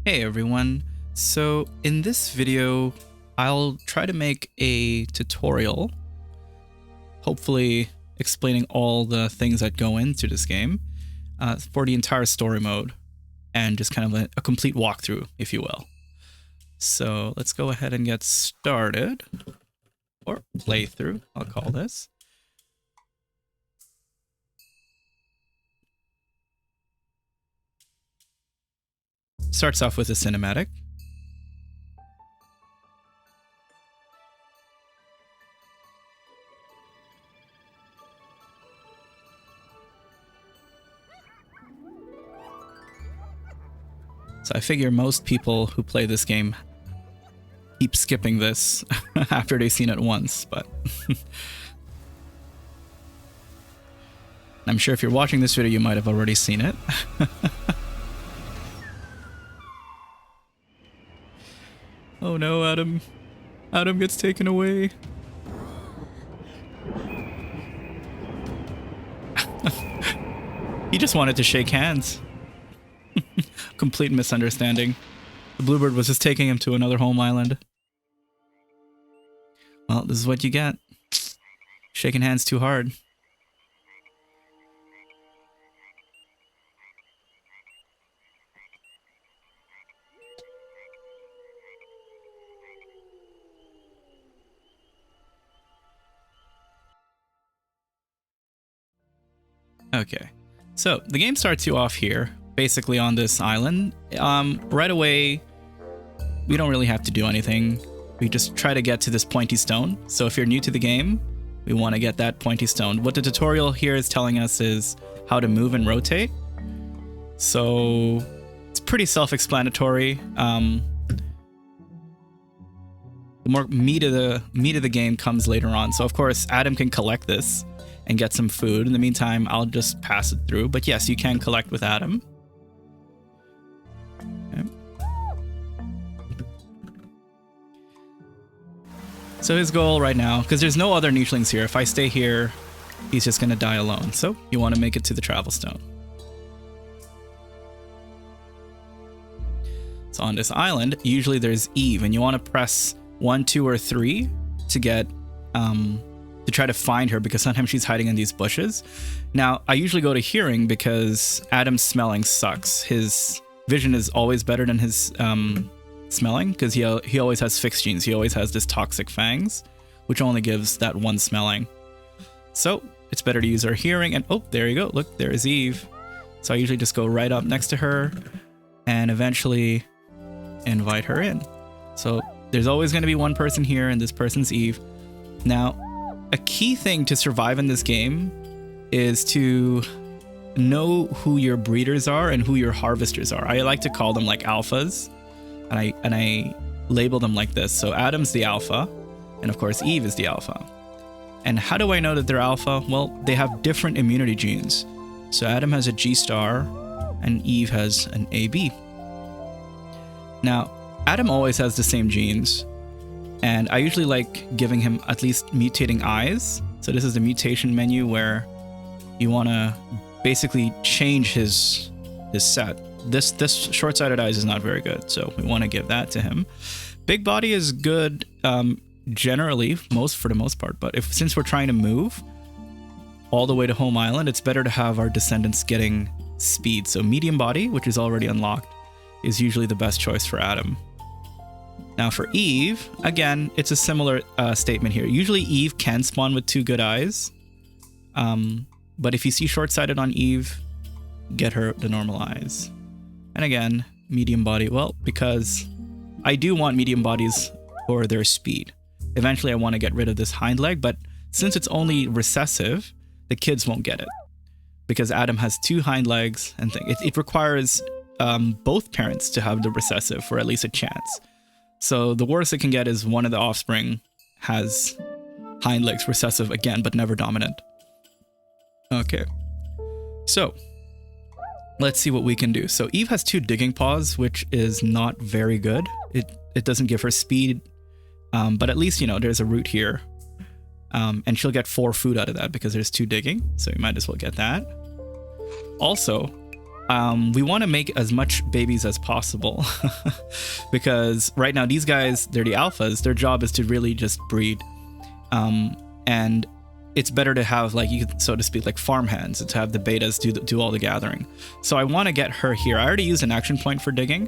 Hey everyone, so in this video I'll try to make a tutorial, hopefully explaining all the things that go into this game for the entire story mode and just kind of a complete walkthrough, if you will. So let's go ahead and get started, or playthrough, I'll call this. Starts off with a cinematic. So I figure most people who play this game keep skipping this after they've seen it once, but I'm sure if you're watching this video you might have already seen it. Oh no, Adam. Adam gets taken away. He just wanted to shake hands. Complete misunderstanding. The bluebird was just taking him to another home island. Well, this is what you get. Shaking hands too hard. Okay, so the game starts you off here, basically on this island. Right away, we don't really have to do anything. We just try to get to this pointy stone. So if you're new to the game, we want to get that pointy stone. What the tutorial here is telling us is how to move and rotate. So it's pretty self-explanatory. The more meat of the game comes later on. So of course, Adam can collect this and get some food. In the meantime, I'll just pass it through. But yes, you can collect with Adam. Okay. So his goal right now, because there's no other nichelings here, if I stay here, he's just going to die alone. So you want to make it to the travel stone. So on this island, usually there's Eve, and you want to press 1, 2, or 3 to get to try to find her, because sometimes she's hiding in these bushes. Now, I usually go to hearing because Adam's smelling sucks. His vision is always better than his smelling, because he always has fixed genes. He always has this toxic fangs, which only gives that one smelling. So it's better to use our hearing. And oh, there you go. Look, there's Eve. So I usually just go right up next to her and eventually invite her in. So there's always going to be one person here, and this person's Eve. Now, a key thing to survive in this game is to know who your breeders are and who your harvesters are. I like to call them like alphas, and I label them like this. So Adam's the alpha, and of course Eve is the alpha. And how do I know that they're alpha? Well, they have different immunity genes. So Adam has a G star, and Eve has an AB. Now, Adam always has the same genes, and I usually like giving him at least mutating eyes. So this is the mutation menu where you want to basically change his set. This short-sighted eyes is not very good, so we want to give that to him. Big body is good generally, for the most part, but since we're trying to move all the way to home island, it's better to have our descendants getting speed. So medium body, which is already unlocked, is usually the best choice for Adam. Now for Eve, again, it's a similar statement here. Usually Eve can spawn with 2 good eyes, but if you see short-sighted on Eve, get her the normal eyes. And again, medium body, well, because I do want medium bodies for their speed. Eventually I want to get rid of this hind leg, but since it's only recessive, the kids won't get it, because Adam has 2 hind legs, and it requires both parents to have the recessive for at least a chance. So the worst it can get is one of the offspring has hind legs recessive again, but never dominant. Okay, so let's see what we can do. So Eve has 2 digging paws, which is not very good. It doesn't give her speed, but at least, you know, there's a root here. And she'll get 4 food out of that because there's 2 digging, so you might as well get that. Also, we want to make as much babies as possible because right now these guys, they're the alphas. Their job is to really just breed. And it's better to have, like, you could, so to speak, like farmhands, to have the betas do all the gathering. So I want to get her here. I already used an action point for digging.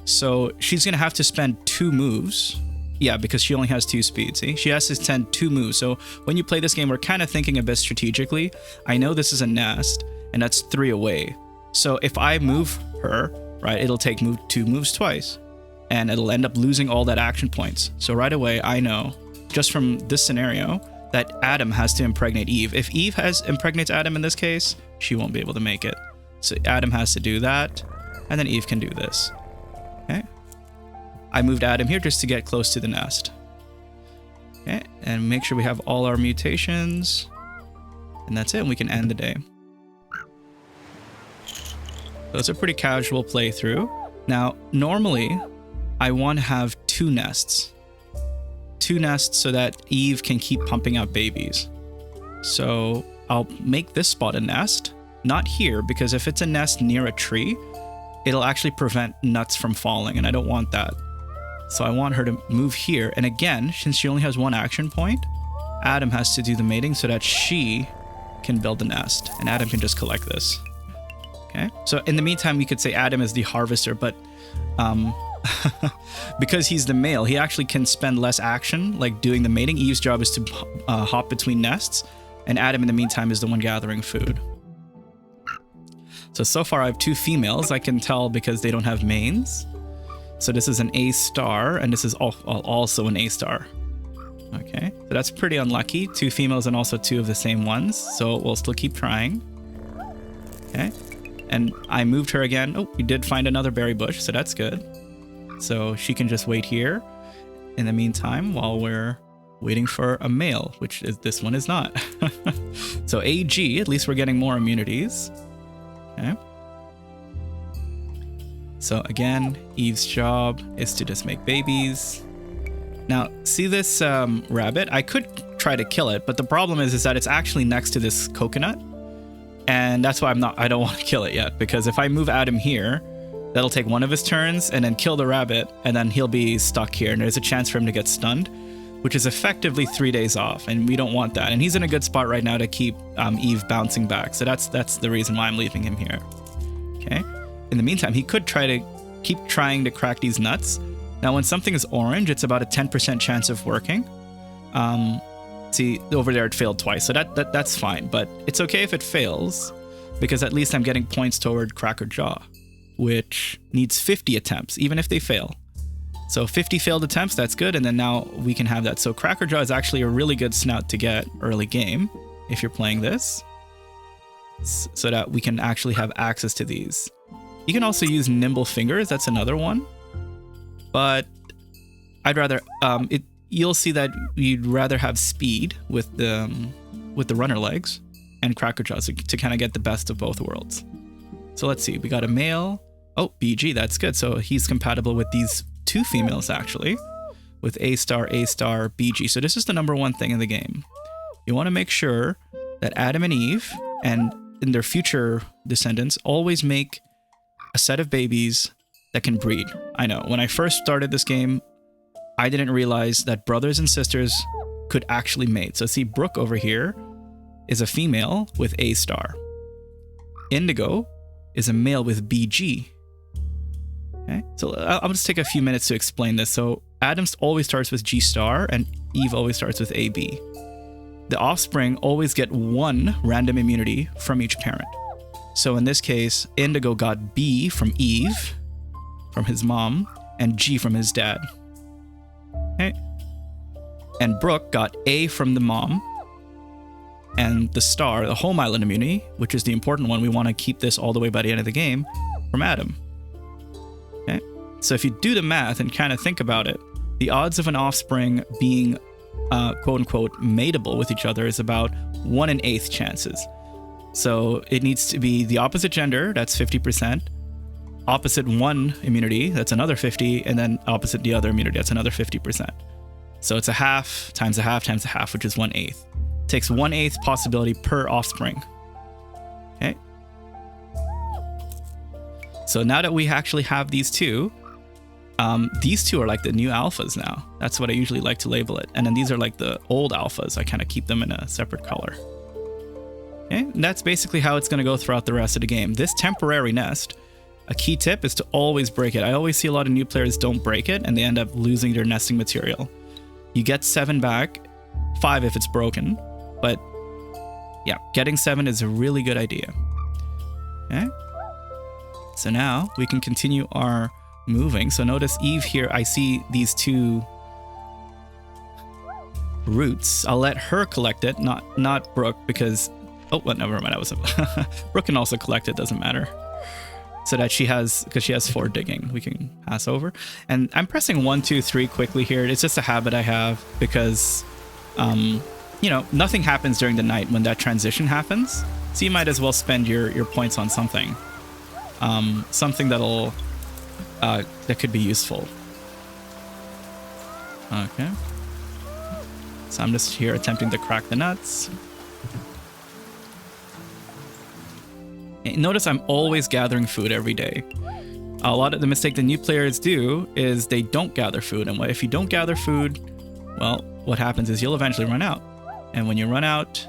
So she's going to have to spend 2 moves. Yeah, because she only has 2 speed, see? She has to spend 2 moves. So when you play this game, we're kind of thinking a bit strategically. I know this is a nest, and that's 3 away. So if I move her, right, it'll take 2 moves twice. And it'll end up losing all that action points. So right away, I know, just from this scenario, that Adam has to impregnate Eve. If Eve impregnates Adam in this case, she won't be able to make it. So Adam has to do that, and then Eve can do this. Okay. I moved Adam here just to get close to the nest. Okay, and make sure we have all our mutations. And that's it, and we can end the day. So it's a pretty casual playthrough. Now, normally, I want to have 2 nests. 2 nests so that Eve can keep pumping out babies. So I'll make this spot a nest, not here, because if it's a nest near a tree, it'll actually prevent nuts from falling, and I don't want that. So I want her to move here, and again, since she only has 1 action point, Adam has to do the mating so that she can build the nest, and Adam can just collect this. Okay, so in the meantime, we could say Adam is the harvester, but because he's the male, he actually can spend less action, like doing the mating. Eve's job is to hop between nests, and Adam in the meantime is the one gathering food. So far I have 2 females. I can tell because they don't have mains. So this is an A star, and this is also an A star. Okay, so that's pretty unlucky. 2 females and also 2 of the same ones. So we'll still keep trying. Okay, and I moved her again. Oh, we did find another berry bush, so that's good. So she can just wait here in the meantime while we're waiting for a male, which is this one is not. So AG, at least we're getting more immunities. Okay. So again, Eve's job is to just make babies. Now, see this rabbit? I could try to kill it, but the problem is that it's actually next to this coconut. And that's why I don't want to kill it yet, because if I move Adam here, that'll take 1 of his turns and then kill the rabbit, and then he'll be stuck here, and there's a chance for him to get stunned, which is effectively 3 days off, and we don't want that. And he's in a good spot right now to keep Eve bouncing back, so that's the reason why I'm leaving him here. Okay. In the meantime, he could keep trying to crack these nuts. Now, when something is orange, it's about a 10% chance of working. See, over there it failed twice, so that's fine, but it's okay if it fails, because at least I'm getting points toward Cracker Jaw, which needs 50 attempts, even if they fail. So 50 failed attempts, that's good, and then now we can have that. So Cracker Jaw is actually a really good snout to get early game, if you're playing this, so that we can actually have access to these. You can also use Nimble Fingers, that's another one, but I'd rather, you'll see that you'd rather have speed with the runner legs and Cracker Jaws to kind of get the best of both worlds. So let's see, we got a male. Oh, BG, that's good. So he's compatible with these 2 females actually, with A star, BG. So this is the number 1 thing in the game. You want to make sure that Adam and Eve, and in their future descendants, always make a set of babies that can breed. I know, when I first started this game, I didn't realize that brothers and sisters could actually mate. So see, Brooke over here is a female with A star. Indigo is a male with BG. Okay, so I'll just take a few minutes to explain this. So Adam always starts with G star, and Eve always starts with AB. The offspring always get 1 random immunity from each parent. So in this case, Indigo got B from Eve, from his mom, and G from his dad. Okay. And Brooke got A from the mom, and the star, the home island immunity, which is the important one, we want to keep this all the way by the end of the game, from Adam. Okay. So if you do the math and kind of think about it, the odds of an offspring being quote unquote mateable with each other is about 1 in 8 chances. So it needs to be the opposite gender, that's 50%. Opposite one immunity, that's another 50, and then opposite the other immunity, that's another 50%. So it's a half times a half times a half, which is 1/8. Takes 1/8 possibility per offspring. Okay. So now that we actually have these two are like the new alphas now. That's what I usually like to label it. And then these are like the old alphas. I kind of keep them in a separate color. Okay, and that's basically how it's going to go throughout the rest of the game. This temporary nest, a key tip is to always break it. I always see a lot of new players don't break it and they end up losing their nesting material. You get 7 back, 5 if it's broken, but yeah, getting 7 is a really good idea. Okay, so now we can continue our moving. So notice Eve here, I see these 2 roots. I'll let her collect it, not Brooke, because oh, well, never mind. I was Brooke can also collect it. Doesn't matter. So that because she has 4 digging, we can pass over. And I'm pressing 1, 2, 3 quickly here. It's just a habit I have because, you know, nothing happens during the night when that transition happens. So you might as well spend your points on something, something that'll that could be useful. Okay. So I'm just here attempting to crack the nuts. Notice I'm always gathering food every day. A lot of the mistake the new players do is they don't gather food. And if you don't gather food, well, what happens is you'll eventually run out. And when you run out,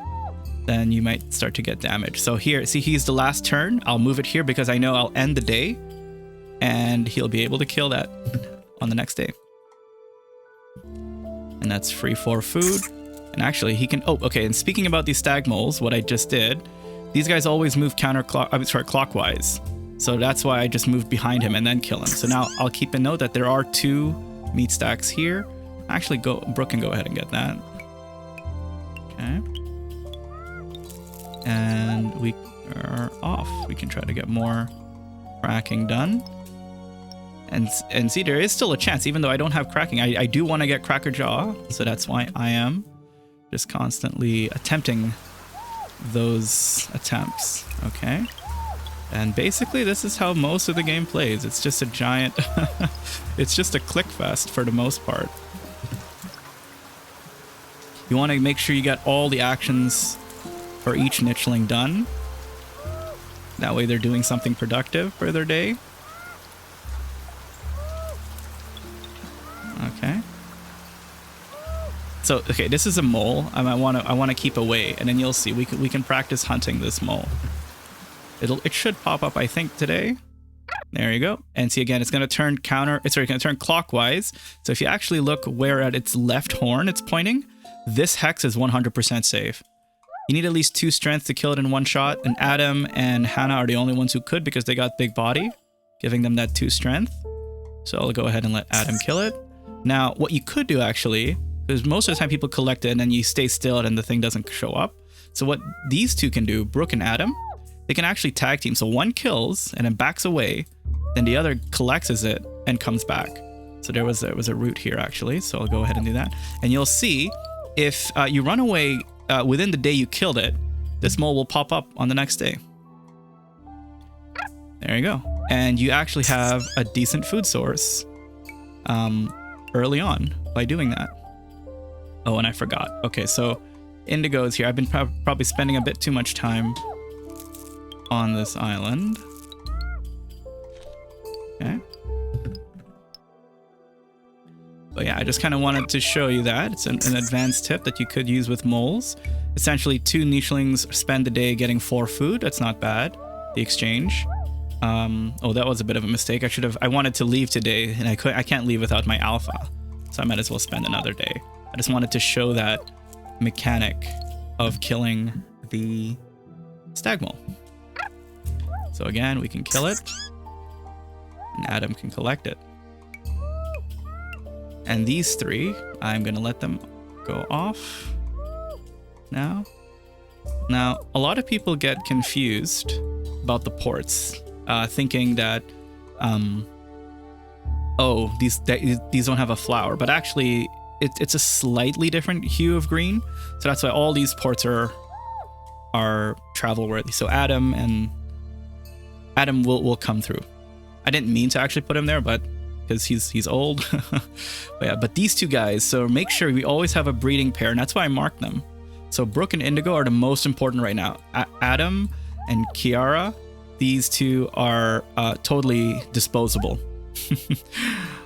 then you might start to get damaged. So here, see, he's the last turn. I'll move it here because I know I'll end the day and he'll be able to kill that on the next day. And that's free for food. And actually he can, oh, okay. And speaking about these stag moles, what I just did, these guys always move clockwise. So that's why I just moved behind him and then kill him. So now I'll keep a note that there are 2 meat stacks here. Actually, Brooke can go ahead and get that. Okay. And we are off. We can try to get more cracking done. And see, there is still a chance, even though I don't have cracking. I do want to get Cracker Jaw, so that's why I am just constantly attempting those attempts. Okay. And basically this is how most of the game plays. It's just a giant it's just a click fest for the most part. You want to make sure you get all the actions for each nicheling done. That way they're doing something productive for their day. Okay. So, okay, this is a mole. I want to keep away, and then you'll see we can practice hunting this mole. It should pop up, I think, today. There you go. And see, again, it's going to turn it's going to turn clockwise. So if you actually look where at its left horn it's pointing, this hex is 100% safe. You need at least 2 strength to kill it in one shot, and Adam and Hannah are the only ones who could because they got big body, giving them that 2 strength. So I'll go ahead and let Adam kill it. Now, what you could do actually, because most of the time people collect it and then you stay still and the thing doesn't show up. So what these 2 can do, Brooke and Adam, they can actually tag team. So one kills and then backs away, then the other collects it and comes back. So there was a route here actually. So I'll go ahead and do that. And you'll see if you run away within the day you killed it, this mole will pop up on the next day. There you go. And you actually have a decent food source early on by doing that. Oh, and I forgot. Okay, so Indigo's here. I've been probably spending a bit too much time on this island. Okay. But yeah, I just kind of wanted to show you that. It's an advanced tip that you could use with moles. Essentially, 2 nichelings spend the day getting 4 food. That's not bad. The exchange. Oh, that was a bit of a mistake. I wanted to leave today, and I can't leave without my alpha. So I might as well spend another day. I just wanted to show that mechanic of killing the stag mole. So again, we can kill it, and Adam can collect it. And these 3, I'm going to let them go off now. Now, a lot of people get confused about the ports, thinking that, oh, these don't have a flower, but actually it's a slightly different hue of green. So that's why all these ports are travel worthy. So Adam will come through. I didn't mean to actually put him there, but because he's old. But yeah, but these 2 guys, so make sure we always have a breeding pair, and that's why I marked them. So Brooke and Indigo are the most important right now. Adam and Kiara these two are totally disposable.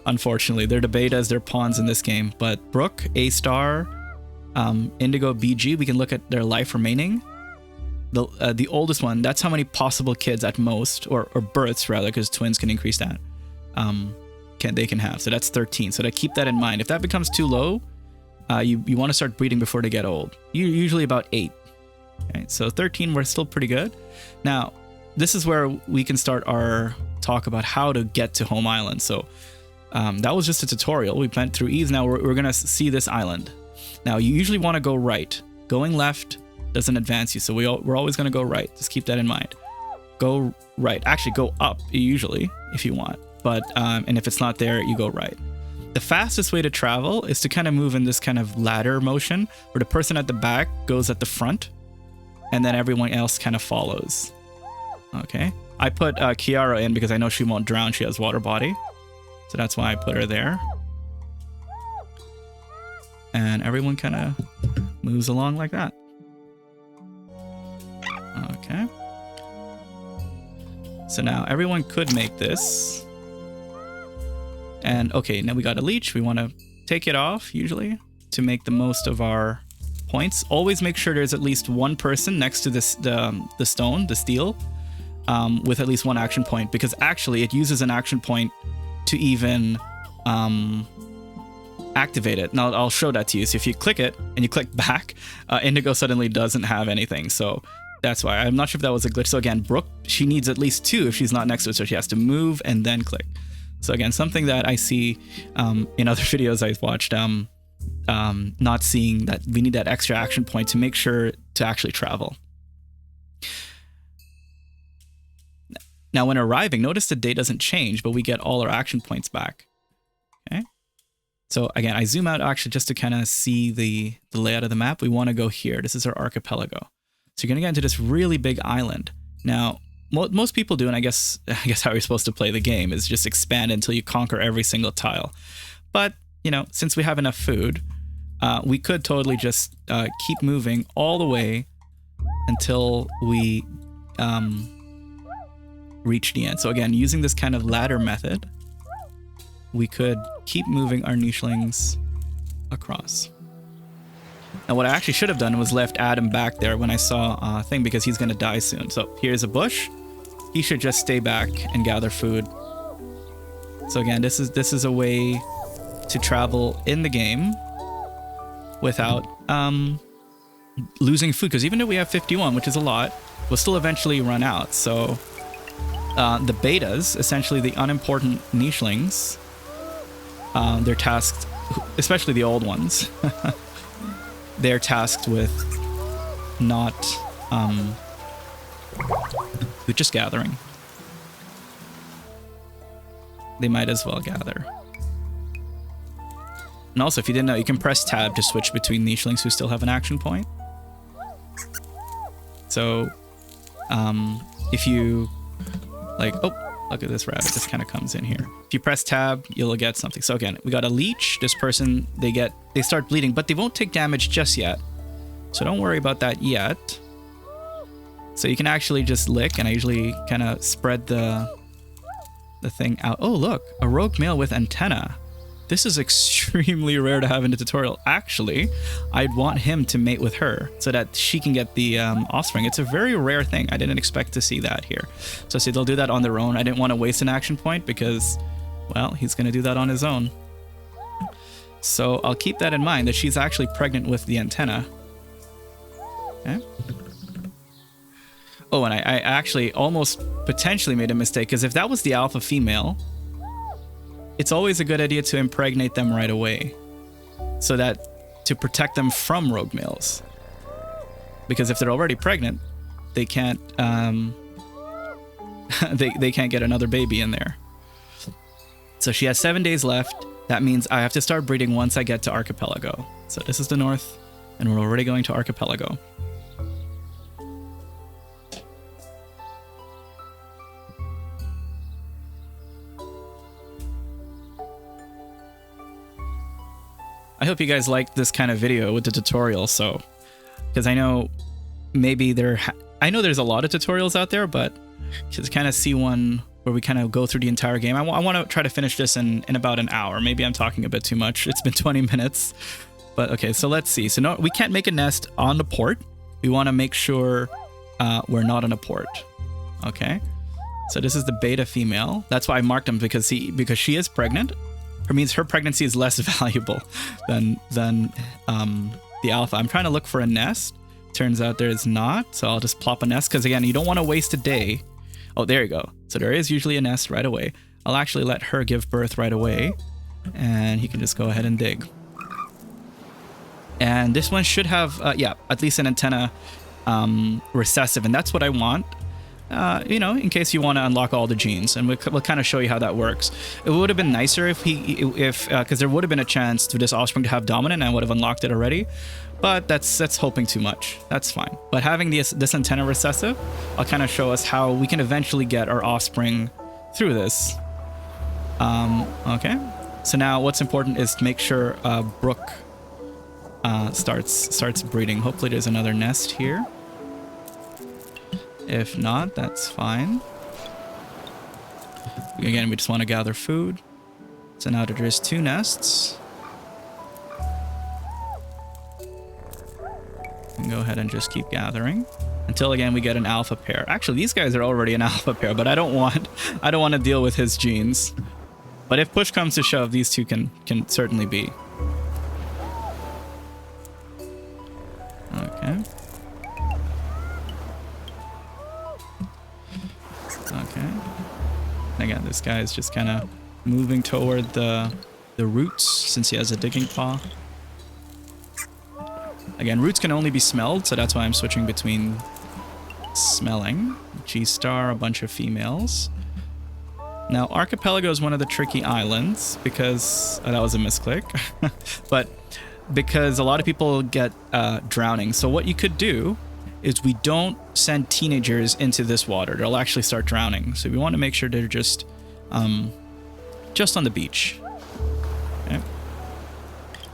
Unfortunately, they're the betas, they're pawns in this game. But Brook, A star, Indigo, BG, we can look at their life remaining. The oldest one, that's how many possible kids at most, or births rather, because twins can increase that, they can have. So that's 13. So to keep that in mind, if that becomes too low, you want to start breeding before they get old. Usually about 8. Okay, so 13, we're still pretty good. Now, this is where we can start our talk about how to get to Home Island. So that was just a tutorial. We went through Ease. Now we're going to see this island. Now, you usually want to go right. Going left doesn't advance you, so we're always going to go right. Just keep that in mind. Go right. Actually, go up usually if you want. But and if it's not there, you go right. The fastest way to travel is to kind of move in this kind of ladder motion where the person at the back goes at the front and then everyone else kind of follows. Okay. I put Kiara in because I know she won't drown. She has water body. So that's why I put her there. And everyone kind of moves along like that. Okay. So now everyone could make this. And okay, now we got a leech. We want to take it off usually to make the most of our points. Always make sure there's at least one person next to this the stone, the steel, with at least one action point, because actually it uses an action point to even activate it. Now I'll show that to you. So if you click it and you click back, Indigo suddenly doesn't have anything. So that's why. I'm not sure if that was a glitch. So again, Brook, she needs at least 2 if she's not next to it. So she has to move and then click. So again, something that I see in other videos I've watched, not seeing that we need that extra action point to make sure to actually travel. Now, when arriving, notice the day doesn't change, but we get all our action points back. Okay. So again, I zoom out actually just to kind of see the layout of the map. We want to go here. This is our archipelago. So you're going to get into this really big island. Now, most people do, and I guess how you're supposed to play the game is just expand until you conquer every single tile. But, you know, since we have enough food, we could totally just keep moving all the way until we reach the end. So again, using this kind of ladder method, we could keep moving our nichelings across. Now, what I actually should have done was left Adam back there when I saw a thing, because he's going to die soon. So here's a bush. He should just stay back and gather food. So again, this is a way to travel in the game without losing food. Because even though we have 51, which is a lot, we'll still eventually run out. So the betas, essentially the unimportant nichelings, they're tasked, especially the old ones, they're tasked with not with just gathering. They might as well gather. And also, if you didn't know, you can press tab to switch between nichelings who still have an action point. So if you like, oh, look at this rabbit, just kind of comes in here. If you press tab, you'll get something. So again, we got a leech. This person, they start bleeding, but they won't take damage just yet. So don't worry about that yet. So you can actually just lick, and I usually kind of spread the thing out. Oh, look, a rogue male with antenna. This is extremely rare to have in the tutorial. Actually, I'd want him to mate with her so that she can get the offspring. It's a very rare thing. I didn't expect to see that here. So see, they'll do that on their own. I didn't want to waste an action point because, well, he's going to do that on his own. So I'll keep that in mind, that she's actually pregnant with the antenna. Okay. Oh, and I actually almost potentially made a mistake, because if that was the alpha female, it's always a good idea to impregnate them right away, so that to protect them from rogue males. Because if they're already pregnant, they can't they can't get another baby in there. So she has 7 days left. That means I have to start breeding once I get to Archipelago. So this is the north, and we're already going to Archipelago. I hope you guys liked this kind of video with the tutorial, so, because I know maybe I know there's a lot of tutorials out there, but to kind of see one where we kind of go through the entire game. I want to try to finish this in about an hour. Maybe I'm talking a bit too much. It's been 20 minutes. But okay, so let's see. So no, we can't make a nest on the port. We want to make sure we're not on a port. Okay. So this is the beta female. That's why I marked them, because she is pregnant. It means her pregnancy is less valuable than the alpha. I'm trying to look for a nest. Turns out there is not. So I'll just plop a nest, because again, you don't want to waste a day. Oh, there you go. So there is usually a nest right away. I'll actually let her give birth right away, and he can just go ahead and dig. And this one should have, yeah, at least an antenna recessive, and that's what I want. You know, in case you want to unlock all the genes, and we'll kind of show you how that works. It would have been nicer if because there would have been a chance for this offspring to have dominant, and I would have unlocked it already. But that's hoping too much. That's fine. But having this antenna recessive, I'll kind of show us how we can eventually get our offspring through this. Okay. So now what's important is to make sure Brooke starts breeding. Hopefully there's another nest here. If not, that's fine. Again, we just want to gather food. So now there's 2 nests. We can go ahead and just keep gathering until again we get an alpha pair. Actually, these guys are already an alpha pair, but I don't want to deal with his genes. But if push comes to shove, these two can certainly be. Okay. Okay. Again, this guy is just kind of moving toward the roots since he has a digging paw. Again, roots can only be smelled, so that's why I'm switching between smelling. G-Star, a bunch of females. Now, Archipelago is one of the tricky islands because... that was a misclick. But because a lot of people get drowning. So what you could do is we don't send teenagers into this water. They'll actually start drowning. So we want to make sure they're just on the beach. Okay.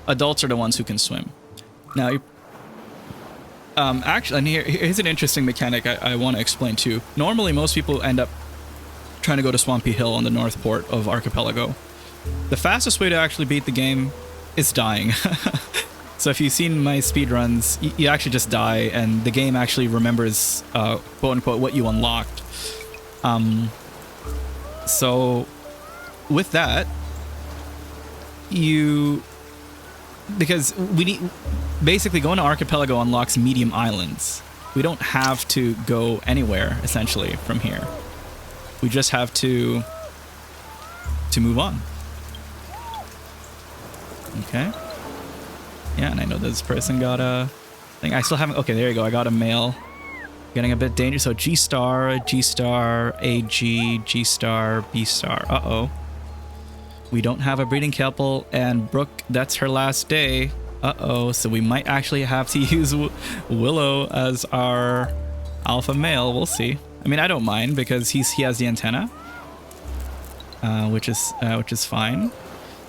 Adults are the ones who can swim. Now, actually, and here's an interesting mechanic I want to explain too. Normally, most people end up trying to go to Swampy Hill on the north port of Archipelago. The fastest way to actually beat the game is dying. So if you've seen my speedruns, you actually just die, and the game actually remembers, quote-unquote, what you unlocked. So with that, because we need... basically, going to Archipelago unlocks medium islands. We don't have to go anywhere, essentially, from here. We just have to move on. Okay. Yeah, and I know this person got a thing. I still haven't... okay, there you go. I got a male. Getting a bit dangerous. So G-Star, G-Star, AG, G-Star, B-Star. Uh-oh. We don't have a breeding couple, and Brooke, that's her last day. Uh-oh, so we might actually have to use Willow as our alpha male. We'll see. I mean, I don't mind because he has the antenna, which is fine.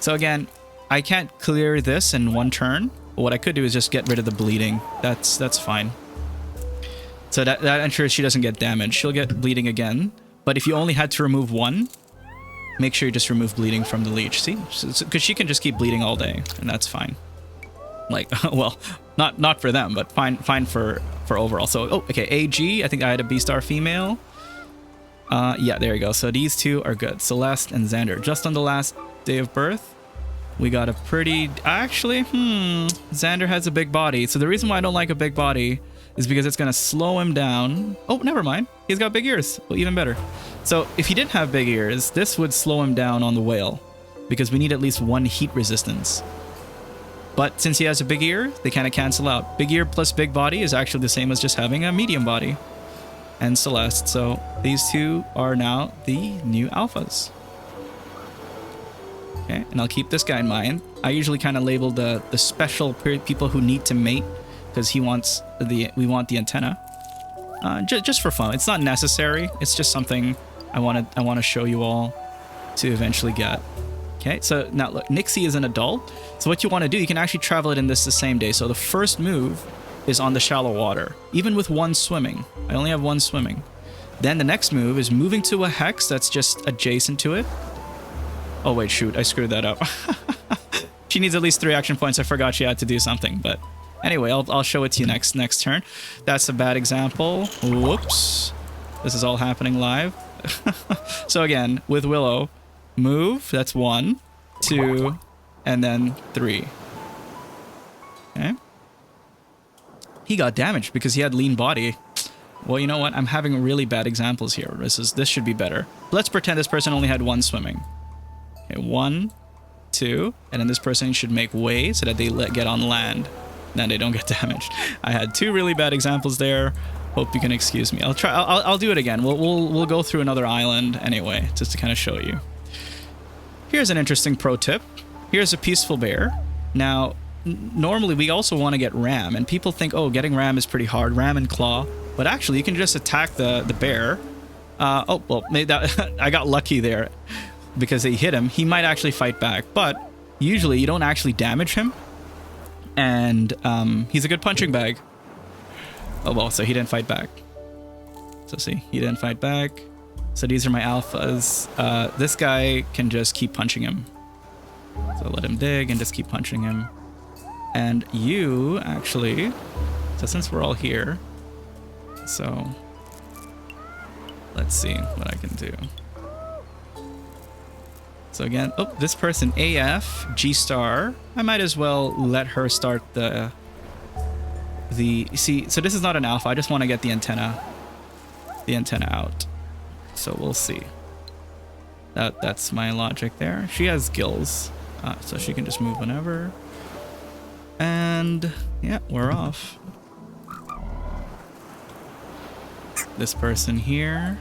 So again, I can't clear this in one turn. But what I could do is just get rid of the bleeding. That's fine. So that ensures she doesn't get damaged. She'll get bleeding again, but if you only had to remove one, make sure you just remove bleeding from the leech. See, because she can just keep bleeding all day, and that's fine. Like, well, not for them, but fine for overall. So, oh, okay, AG, I think I had a B-Star female. Yeah, there you go. So these two are good. Celeste and Xander. Just on the last day of birth, we got a pretty... actually, Xander has a big body. So the reason why I don't like a big body is because it's going to slow him down. Oh, never mind. He's got big ears. Well, even better. So if he didn't have big ears, this would slow him down on the whale, because we need at least 1 heat resistance. But since he has a big ear, they kind of cancel out. Big ear plus big body is actually the same as just having a medium body. And Celeste. So these two are now the new alphas. Okay, and I'll keep this guy in mind. I usually kind of label the special people who need to mate, because we want the antenna. Just for fun. It's not necessary. It's just something I want to show you all to eventually get. Okay, so now look, Nixie is an adult. So what you want to do, you can actually travel it in this the same day. So the first move is on the shallow water, even with 1 swimming. I only have 1 swimming. Then the next move is moving to a hex that's just adjacent to it. Oh, wait, shoot. I screwed that up. She needs at least 3 action points. I forgot she had to do something, but anyway, I'll show it to you next turn. That's a bad example. Whoops. This is all happening live. So again, with Willow, move. That's 1, 2, and then 3. Okay. He got damaged because he had lean body. Well, you know what? I'm having really bad examples here. This should be better. Let's pretend this person only had 1 swimming. Okay, 1, 2, and then this person should make way so that they get on land. Then they don't get damaged. I had 2 really bad examples there. Hope you can excuse me. I'll do it again. We'll go through another island anyway, just to kind of show you. Here's an interesting pro tip. Here's a peaceful bear. Now, normally we also want to get ram, and people think, oh, getting ram is pretty hard, ram and claw. But actually, you can just attack the bear. Oh, well, maybe that I got lucky there because they hit him. He might actually fight back, but usually you don't actually damage him. And he's a good punching bag. Oh, well, so he didn't fight back. So see, he didn't fight back. So these are my alphas. This guy can just keep punching him. So let him dig and just keep punching him. And you, actually, so since we're all here, so let's see what I can do. So again, oh, this person, AF, G star, I might as well let her start the see, so this is not an alpha. I just want to get the antenna out. So we'll see. That's my logic there. She has gills, so she can just move whenever. And yeah, we're off. This person here.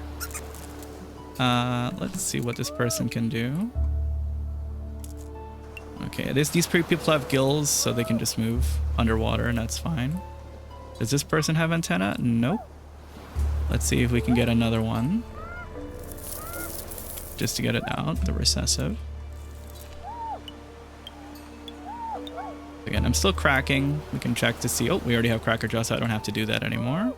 Let's see what this person can do. Okay, these people have gills, so they can just move underwater, and that's fine. Does this person have antenna? Nope. Let's see if we can get another one. Just to get it out, the recessive. Again, I'm still cracking. We can check to see. Oh, we already have Cracker Jaw, so I don't have to do that anymore.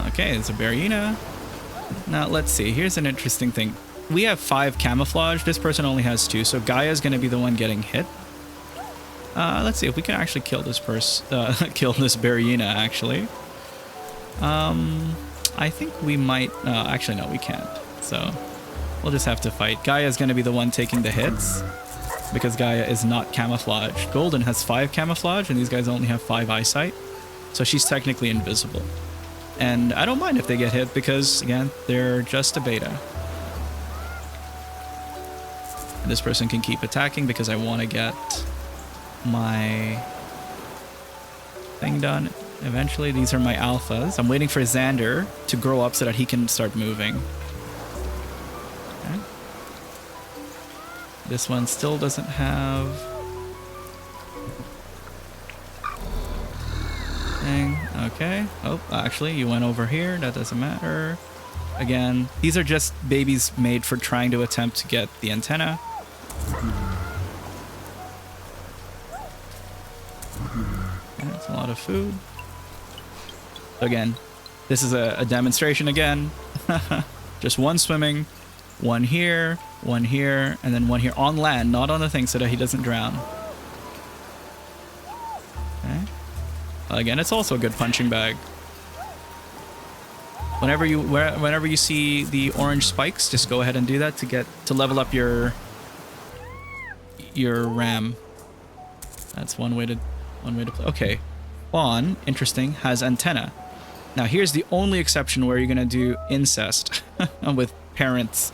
Okay, it's a Barina. Now, let's see. Here's an interesting thing. We have 5 camouflage. This person only has 2, so Gaia's going to be the one getting hit. Let's see if we can actually kill this kill this Barina, actually. I think we might... actually, no, we can't. So, we'll just have to fight. Gaia's going to be the one taking the hits, because Gaia is not camouflaged. Golden has 5 camouflage, and these guys only have 5 eyesight. So she's technically invisible. And I don't mind if they get hit because, again, they're just a beta. And this person can keep attacking because I want to get my thing done eventually. These are my alphas. I'm waiting for Xander to grow up so that he can start moving. Okay. This one still doesn't have... Okay. Oh, actually, you went over here. That doesn't matter. Again, these are just babies made for trying to attempt to get the antenna. Okay, that's a lot of food. Again, this is a demonstration again. Just 1 swimming, 1 here, and then 1 here on land, not on the thing, so that he doesn't drown. Okay. Again, it's also a good punching bag. Whenever you see the orange spikes, just go ahead and do that to level up your RAM. That's one way to play. Okay, Fawn, interesting, has antenna. Now here's the only exception where you're gonna do incest with parents,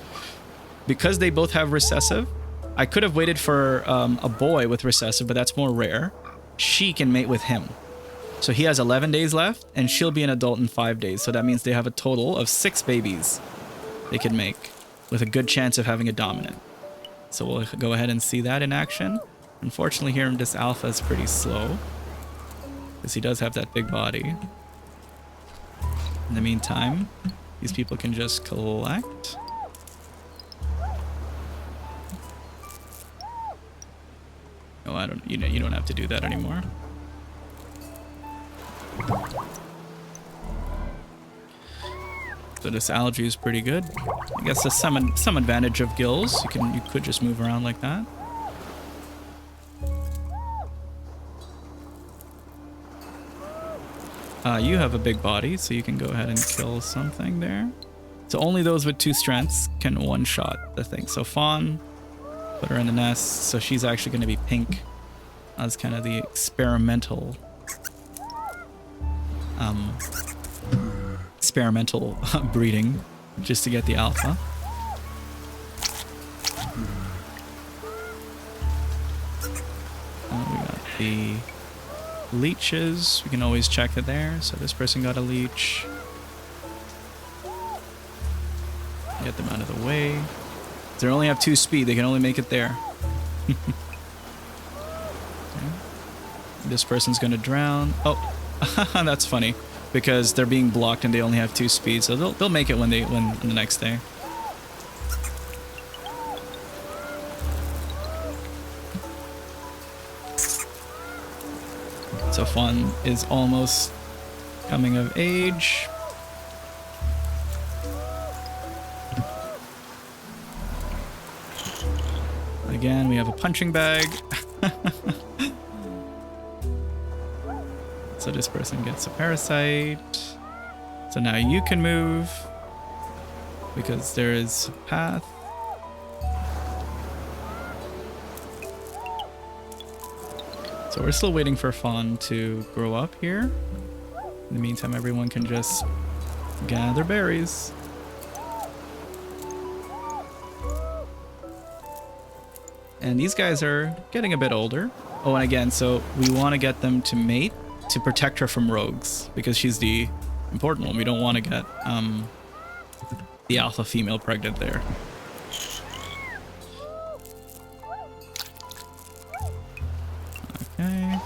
because they both have recessive. I could have waited for a boy with recessive, but that's more rare. She can mate with him. So he has 11 days left, and she'll be an adult in 5 days. So that means they have a total of 6 babies they can make, with a good chance of having a dominant. So we'll go ahead and see that in action. Unfortunately, here this alpha is pretty slow, because he does have that big body. In the meantime, these people can just collect. Oh, I don't. You don't have to do that anymore. So this algae is pretty good. I guess there's some advantage of gills. You could just move around like that. You have a big body, so you can go ahead and kill something there. So only those with 2 strengths can one-shot the thing. So Fawn, put her in the nest, so she's actually going to be pink. That's kind of the experimental breeding, just to get the alpha. We got the leeches. We can always check it there. So this person got a leech. Get them out of the way. They only have 2 speed. They can only make it there. Okay. This person's gonna drown. Oh, that's funny because they're being blocked and they only have 2 speed. So they'll make it when the next day. So Fawn is almost coming of age. Again, we have a punching bag. So this person gets a parasite. So now you can move because there is a path. So we're still waiting for Fawn to grow up here. In the meantime, everyone can just gather berries. And these guys are getting a bit older. Oh, and again, so we want to get them to mate to protect her from rogues because she's the important one. We don't want to get the alpha female pregnant there. Okay.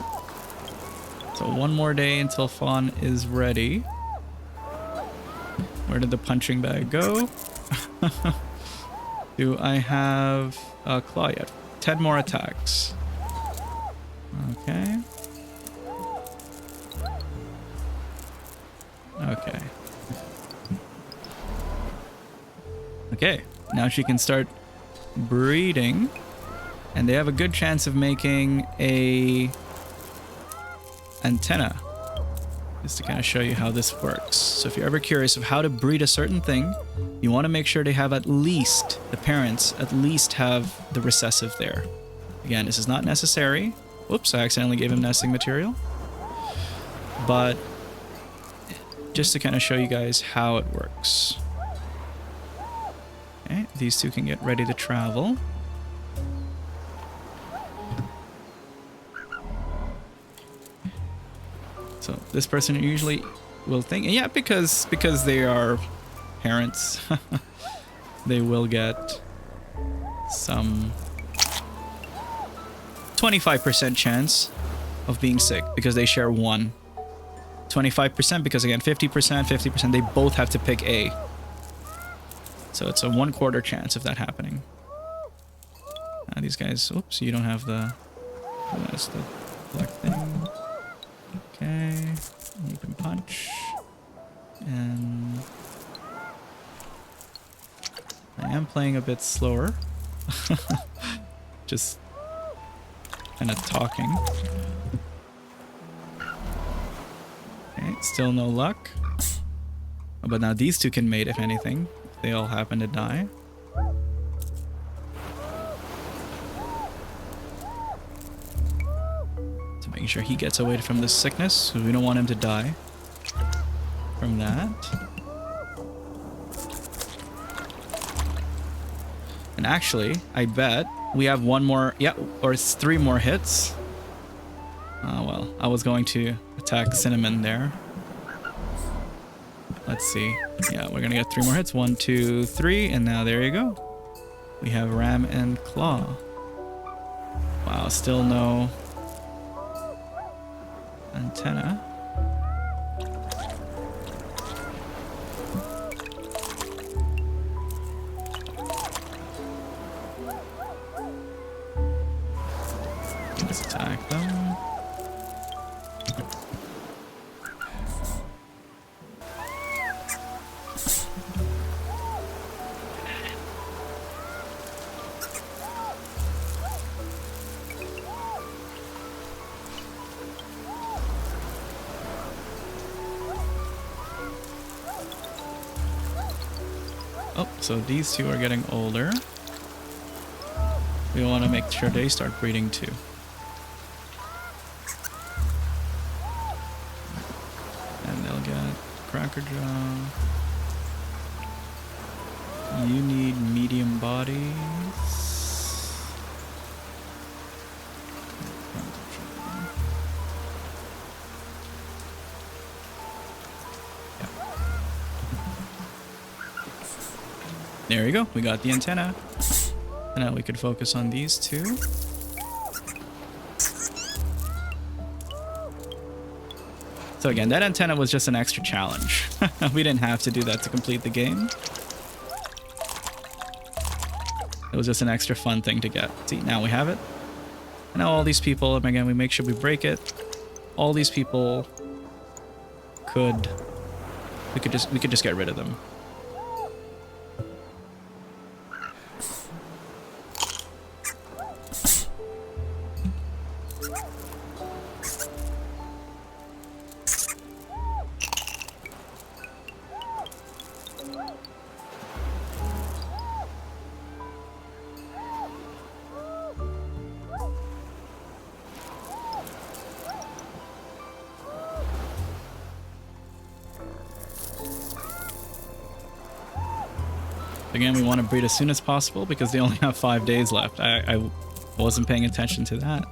So one more day until Fawn is ready. Where did the punching bag go? Do I have a claw yet? 10 more attacks. Okay. Okay. Okay. Now she can start breeding. And they have a good chance of making a antenna. Just to kind of show you how this works. So if you're ever curious of how to breed a certain thing, you want to make sure they have at least, the parents at least have the recessive there. Again, this is not necessary. Whoops, I accidentally gave him nesting material. But just to kind of show you guys how it works. Okay, these two can get ready to travel. So this person usually will think, yeah, because they are parents, they will get some 25% chance of being sick because they share one. 25% because again, 50%, they both have to pick A. So it's a 1/4 chance of that happening. These guys, oops, you don't have the, that's the black thing. Okay, you can punch. And I am playing a bit slower. Just kind of talking. Okay, still no luck. But now these two can mate if anything. If they all happen to die. So making sure he gets away from this sickness, because we don't want him to die from that. And actually, I bet we have one more, yeah, or it's 3 more hits. Oh well, I was going to attack Cinnamon there. Let's see. Yeah, we're gonna get 3 more hits. 1, 2, 3, and now there you go. We have Ram and Claw. Wow, still no antenna. Let's attack them. Oh, so these two are getting older. We want to make sure they start breeding too. And they'll get Cracker Jaw. You need medium bodies. Yeah. There we go. We got the antenna. And now we could focus on these two. So again, that antenna was just an extra challenge. We didn't have to do that to complete the game. It was just an extra fun thing to get. See, now we have it. And now all these people, and again, we make sure we break it. All these people we could just get rid of them. Again, we want to breed as soon as possible because they only have 5 days left. I wasn't paying attention to that.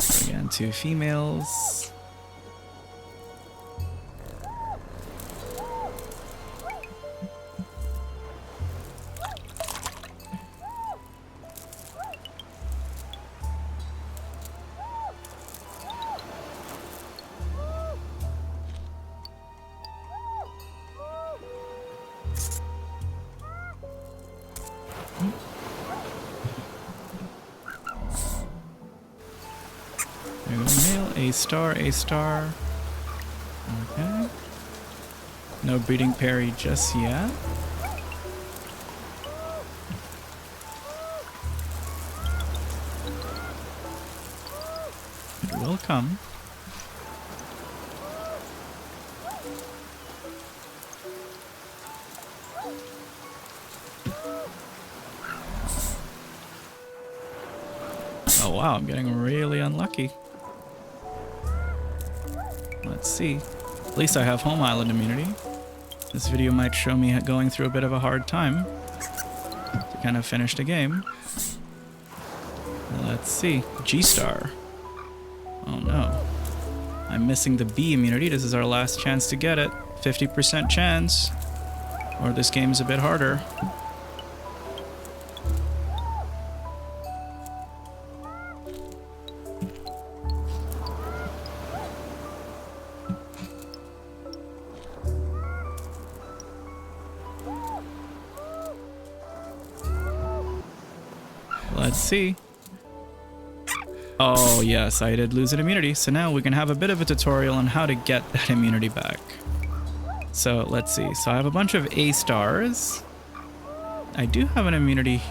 So again, 2 females. There we go, male, A star, A star. Okay. No breeding parry just yet. It will come. Oh wow, I'm getting really unlucky. Let's see. At least I have home island immunity. This video might show me going through a bit of a hard time to kind of finish the game. Let's see. G-star. Oh no. I'm missing the B immunity. This is our last chance to get it. 50% chance. Or this game is a bit harder. Let's see. Oh yes, I did lose an immunity. So now we can have a bit of a tutorial on how to get that immunity back. So let's see. So I have a bunch of A stars. I do have an immunity.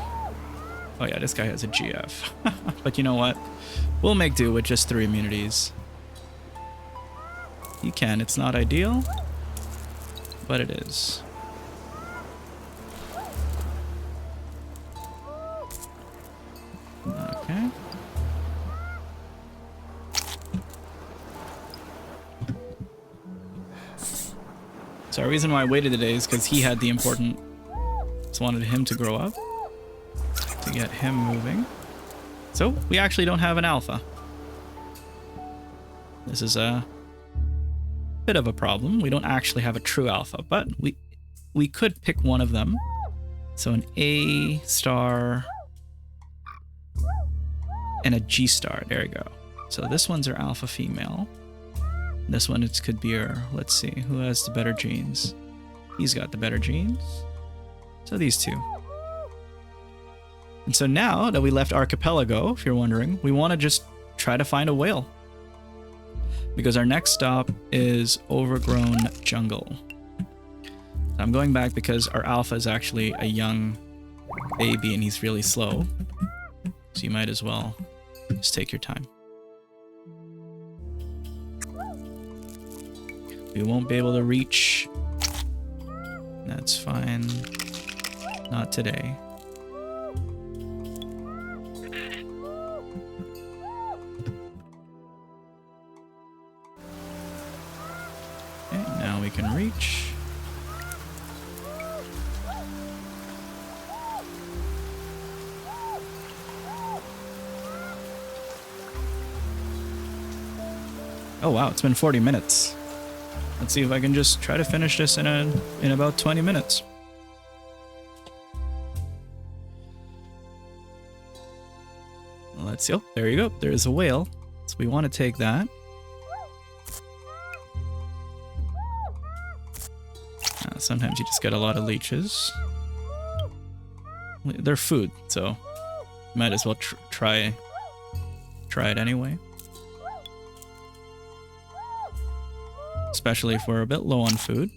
Oh yeah, this guy has a GF. But you know what? We'll make do with just 3 immunities. You can. It's not ideal, but it is. Okay. So the reason why I waited today is because he had the important... Just wanted him to grow up. To get him moving. So, we actually don't have an alpha. This is a bit of a problem. We don't actually have a true alpha, but we could pick one of them. So an A star... and a G star. There you go. So this one's our alpha female. This one could be our, let's see, who has the better genes? He's got the better genes. So these two. And so now that we left Archipelago, if you're wondering, we want to just try to find a whale. Because our next stop is Overgrown Jungle. I'm going back because our alpha is actually a young baby and he's really slow. So you might as well just take your time. We won't be able to reach. That's fine. Not today. Okay, now we can reach. Oh wow, it's been 40 minutes. Let's see if I can just try to finish this in about 20 minutes. Let's see. Oh, there you go. There's a whale. So we want to take that. Sometimes you just get a lot of leeches. They're food, so might as well try it anyway. Especially if we're a bit low on food.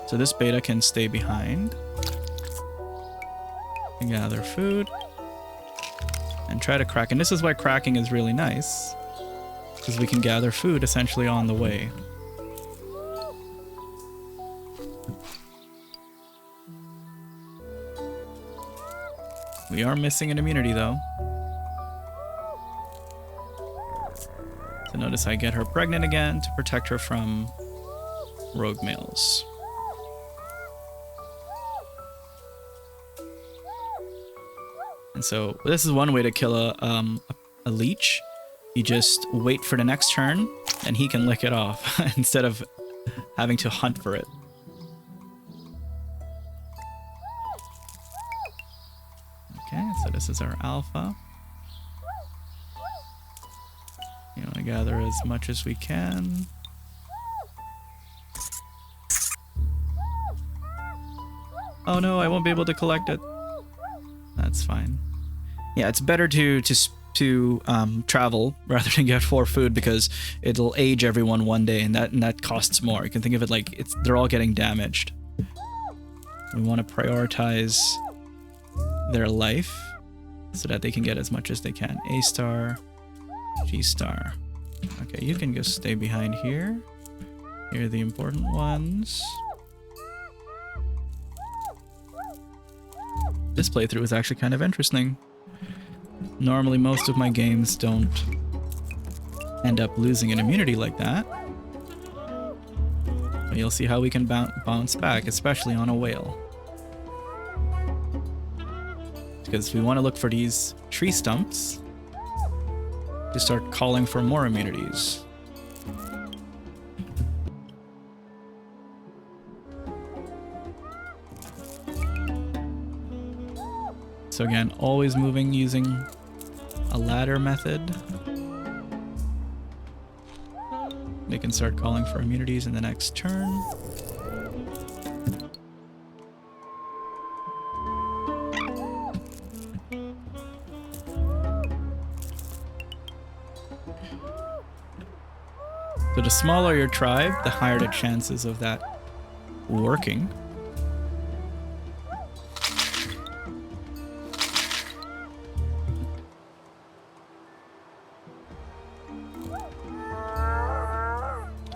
So this beta can stay behind and gather food and try to crack. And this is why cracking is really nice, because we can gather food essentially on the way. We are missing an immunity though. So notice I get her pregnant again to protect her from rogue males. And so this is one way to kill a leech. You just wait for the next turn and he can lick it off instead of having to hunt for it. Okay, so this is our alpha. You want to gather as much as we can. Oh no, I won't be able to collect it. That's fine. Yeah, it's better to travel rather than get 4 food, because it'll age everyone one day, and that costs more. You can think of it like they're all getting damaged. We want to prioritize their life so that they can get as much as they can. A star, G star. Okay, you can just stay behind here. Here are the important ones. This playthrough is actually kind of interesting. Normally, most of my games don't end up losing an immunity like that. But you'll see how we can bounce back, especially on a whale. Because we want to look for these tree stumps to start calling for more immunities. So again, always moving using a ladder method. They can start calling for immunities in the next turn. So the smaller your tribe, the higher the chances of that working.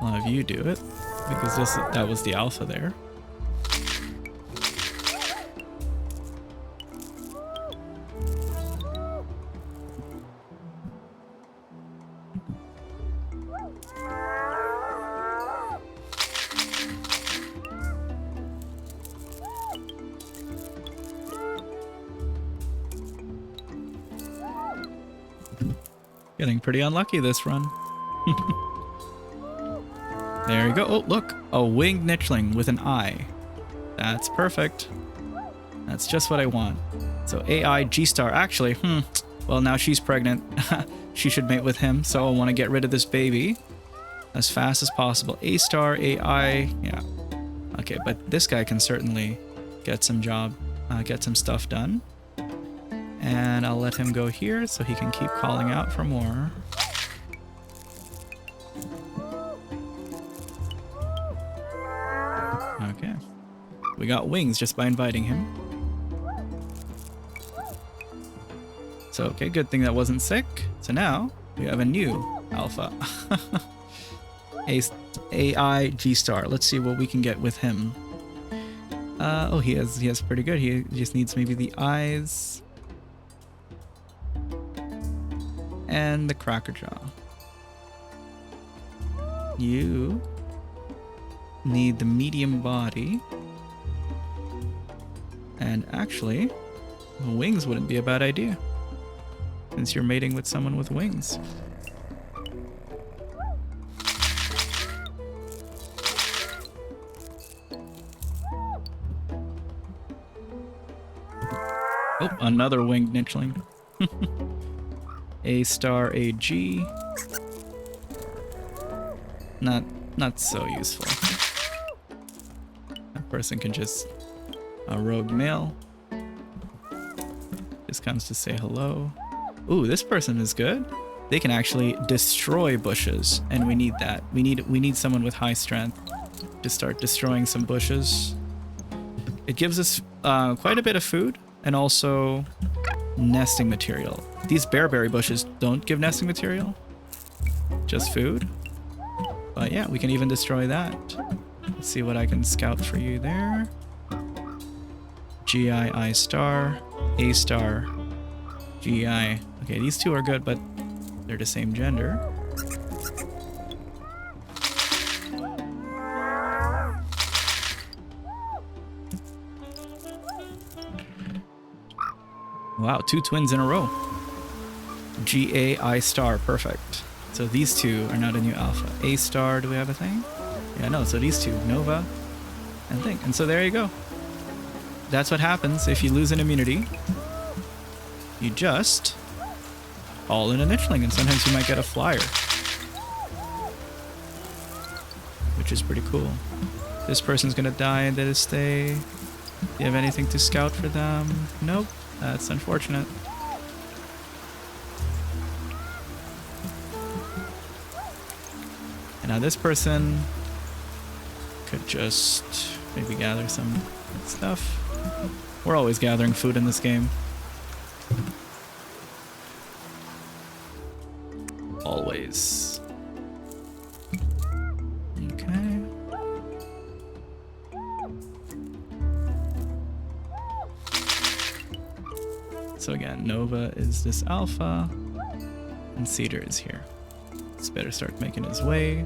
I'll have you do it, because that was the alpha there. Getting pretty unlucky this run. There you go. Oh, look. A winged nichling with an eye. That's perfect. That's just what I want. So AI G-star. Actually, well, now she's pregnant. She should mate with him. So I want to get rid of this baby as fast as possible. A-star, AI. Yeah. Okay, but this guy can certainly get some stuff done. And I'll let him go here so he can keep calling out for more. Okay. We got wings just by inviting him. So, okay, good thing that wasn't sick. So So now we have a new alpha. AI G star. Let's see what we can get with him. Oh, he has pretty good. He just needs maybe the eyes and the cracker jaw. You need the medium body, and actually, the wings wouldn't be a bad idea since you're mating with someone with wings. Oh, another winged nichling. A star AG. Not so useful. That person can just a rogue male. Just comes to say hello. Ooh, this person is good. They can actually destroy bushes, and we need that. We need someone with high strength to start destroying some bushes. It gives us quite a bit of food and also nesting material. These bearberry bushes don't give nesting material, just food. But yeah, we can even destroy that. Let's see what I can scout for you there. GI, I star, A star, GI. Okay, these two are good, but they're the same gender. Wow, 2 twins in a row. GA, I star, perfect. So these two are not a new alpha. A star, do we have a thing? Yeah, no, so these two, Nova and thing. And so there you go. That's what happens if you lose an immunity. You just haul in a nichling, and sometimes you might get a flyer, which is pretty cool. This person's gonna die and they stay. Do you have anything to scout for them? Nope. That's unfortunate. And now this person could just maybe gather some stuff. We're always gathering food in this game. Always. Okay. So again, Nova is this alpha, and Cedar is here. Let's better start making his way.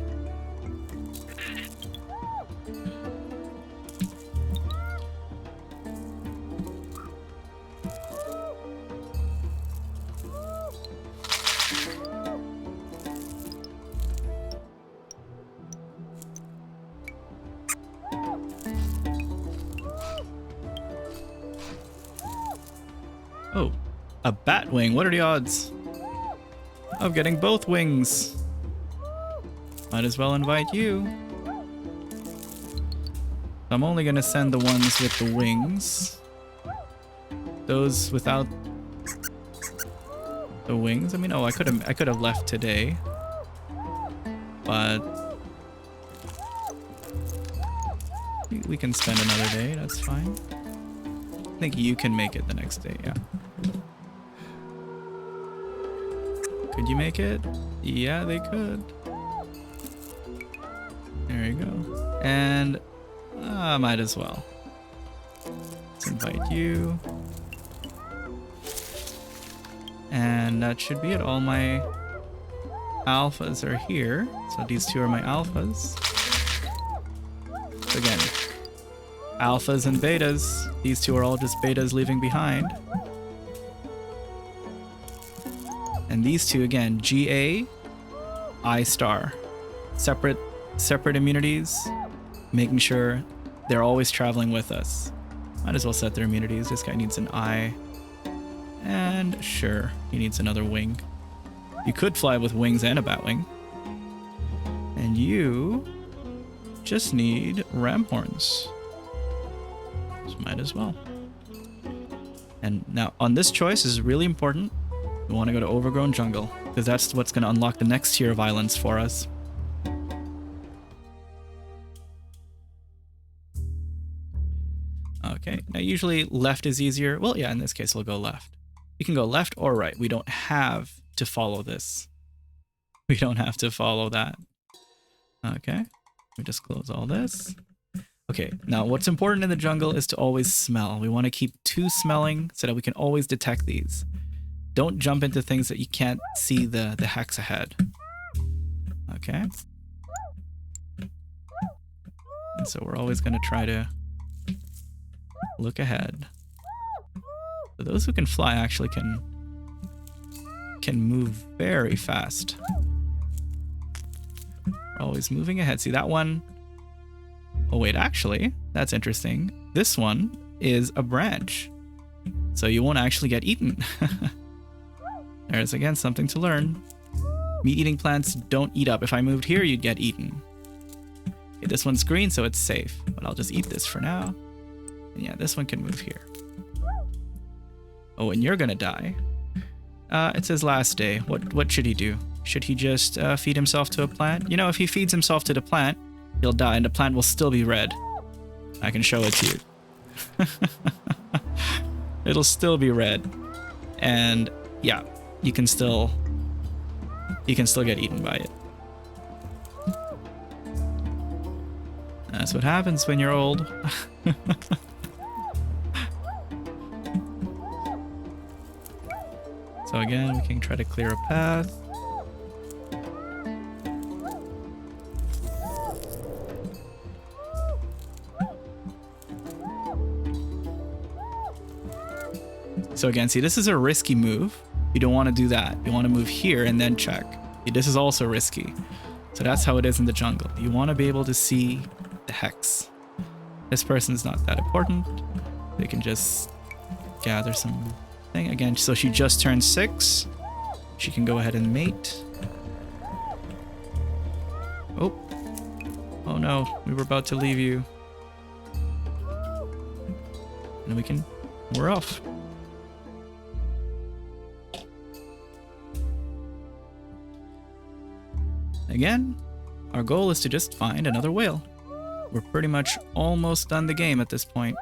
Oh, a bat wing. What are the odds of getting both wings? Might as well invite you. I'm only gonna send the ones with the wings. Those without the wings. I mean, oh, I could have left today, but we can spend another day. That's fine. I think you can make it the next day. Yeah. Could you make it? Yeah, they could. There you go. And might as well. Let's invite you. And that should be it. All my alphas are here. So these two are my alphas. So again, alphas and betas. These two are all just betas leaving behind. And these two, again, GA, I star. Separate immunities, making sure they're always traveling with us. Might as well set their immunities. This guy needs an eye. And sure, he needs another wing. You could fly with wings and a bat wing. And you just need ram horns. So might as well. And now on this choice, this is really important. We want to go to Overgrown Jungle, because that's what's going to unlock the next tier of islands for us. Okay, now usually left is easier. Well, yeah, in this case, we'll go left. We can go left or right. We don't have to follow this. We don't have to follow that. Okay. We just close all this. Okay, now what's important in the jungle is to always smell. We want to keep 2 smelling so that we can always detect these. Don't jump into things that you can't see the hex ahead. Okay. And so we're always going to try to look ahead. So those who can fly actually can move very fast. We're always moving ahead. See that one? Oh wait, actually, that's interesting. This one is a branch. So you won't actually get eaten. There's again something to learn. Meat-eating plants don't eat up. If I moved here, you'd get eaten. Okay, this one's green, so it's safe. But I'll just eat this for now. And yeah, this one can move here. Oh, and you're gonna die. It's his last day. What should he do? Should he just feed himself to a plant? You know, if he feeds himself to the plant, he'll die and the plant will still be red. I can show it to you. It'll still be red. And yeah, you can still get eaten by it. That's what happens when you're old. So again, we can try to clear a path. So again, see, this is a risky move. You don't want to do that. You want to move here and then check. This is also risky. So that's how it is in the jungle. You want to be able to see the hex. This person's not that important. They can just gather some thing. Again, so she just turned 6. She can go ahead and mate. Oh. Oh no, we were about to leave you. And we're off. Again, our goal is to just find another whale. We're pretty much almost done the game at this point.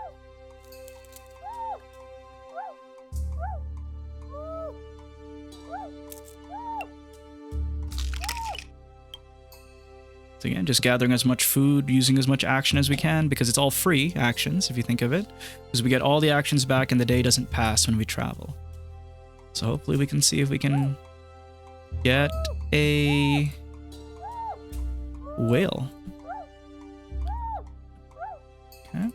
So again, just gathering as much food, using as much action as we can, because it's all free actions, if you think of it. Because we get all the actions back and the day doesn't pass when we travel. So hopefully we can see if we can get a whale. Okay.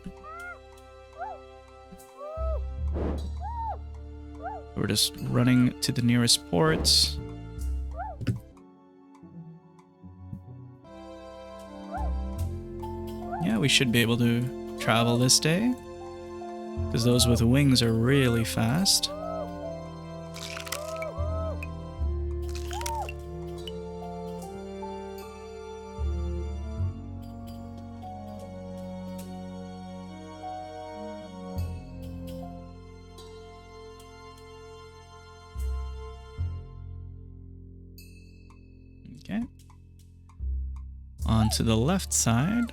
We're just running to the nearest ports. Yeah, we should be able to travel this day, because those with wings are really fast. Okay. On to the left side.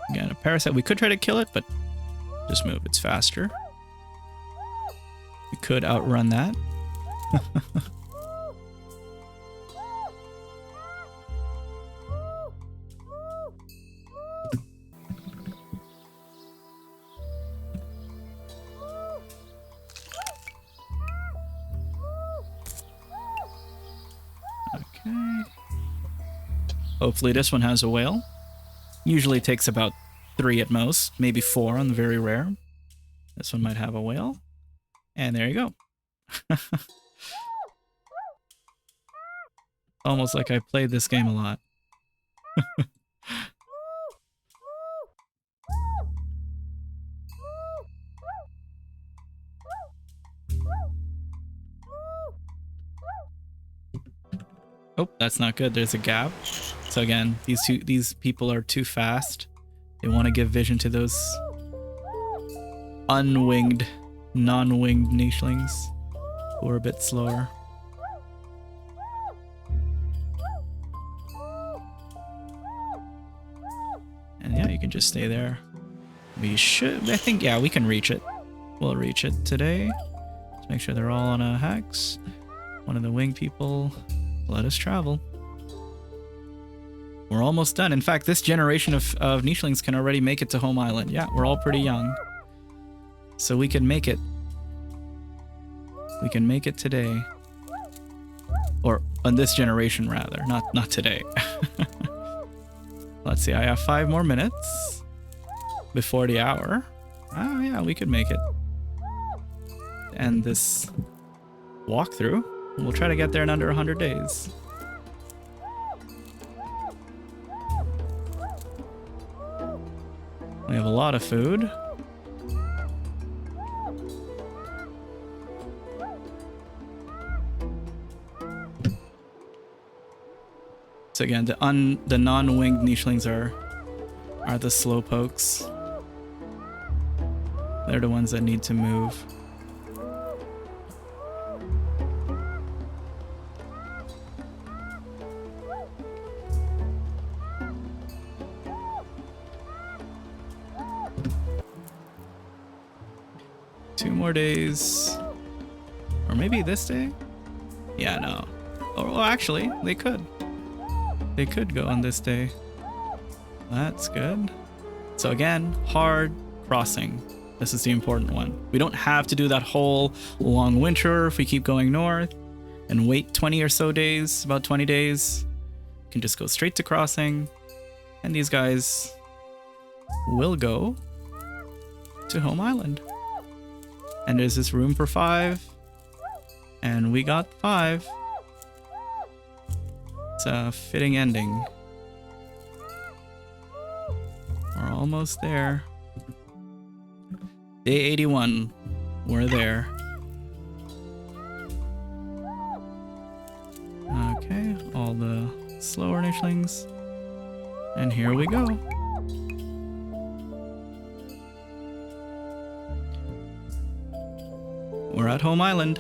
Again, a parasite. We could try to kill it, but just move. It's faster. We could outrun that. Okay. Hopefully this one has a whale. Usually takes about 3 at most, maybe 4 on the very rare. This one might have a whale. And there you go. Almost like I played this game a lot. Oh, that's not good. There's a gap. So again, these people are too fast. They want to give vision to those unwinged, non-winged nichelings who are a bit slower. And yeah, you can just stay there. We should, I think, yeah, we can reach it. We'll reach it today. Just Make sure they're all on a hex. One of the wing people. Let us travel. We're almost done. In fact, this generation of nichelings can already make it to home island. Yeah, we're all pretty young. So we can make it. We can make it today. Or on this generation, rather. Not today. Let's see, I have 5 more minutes before the hour. Oh yeah, we could make it. And this walkthrough. We'll try to get there in under 100 days. We have a lot of food. So again, the non-winged nichelings are the slowpokes. They're the ones that need to move. More days, or maybe this day. Yeah, no. Oh, well, actually, they could go on this day. That's good. So again, hard crossing. This is the important one. We don't have to do that whole long winter if we keep going north and wait 20 or so days, about 20 days. We can just go straight to crossing, and these guys will go to home island. And there's this room for 5. And we got 5. It's a fitting ending. We're almost there. Day 81. We're there. Okay, all the slower nichelings. And here we go. We're at home island.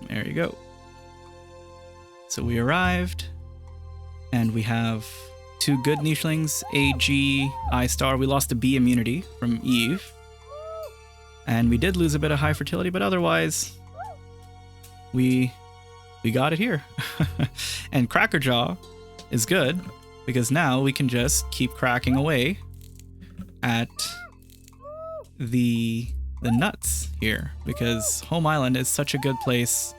There you go. So we arrived, and we have 2 good nichelings, A, G, I star. We lost the B immunity from Eve, and we did lose a bit of high fertility, but otherwise, we got it here. And Crackerjaw is good because now we can just keep cracking away at the nuts here, because home island is such a good place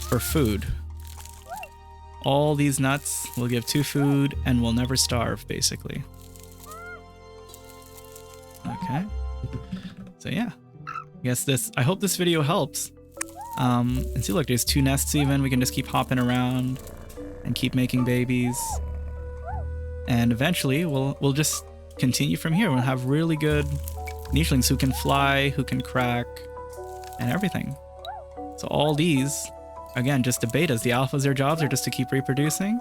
for food. All these nuts will give 2 food and we'll never starve, basically. Okay, so yeah, I hope this video helps. And see, look, there's 2 nests even. We can just keep hopping around and keep making babies, and eventually we'll just continue from here. We'll have really good nichelings who can fly, who can crack, and everything. So all these, again, just the betas. The alphas, their jobs are just to keep reproducing,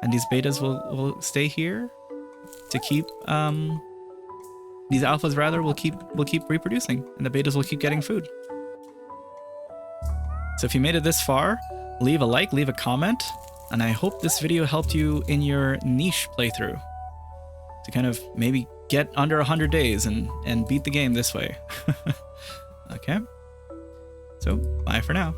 and these betas will stay here to keep these alphas rather will keep reproducing, and the betas will keep getting food. So if you made it this far, leave a like, leave a comment, and I hope this video helped you in your niche playthrough to kind of maybe get under 100 days and beat the game this way. Okay, so bye for now.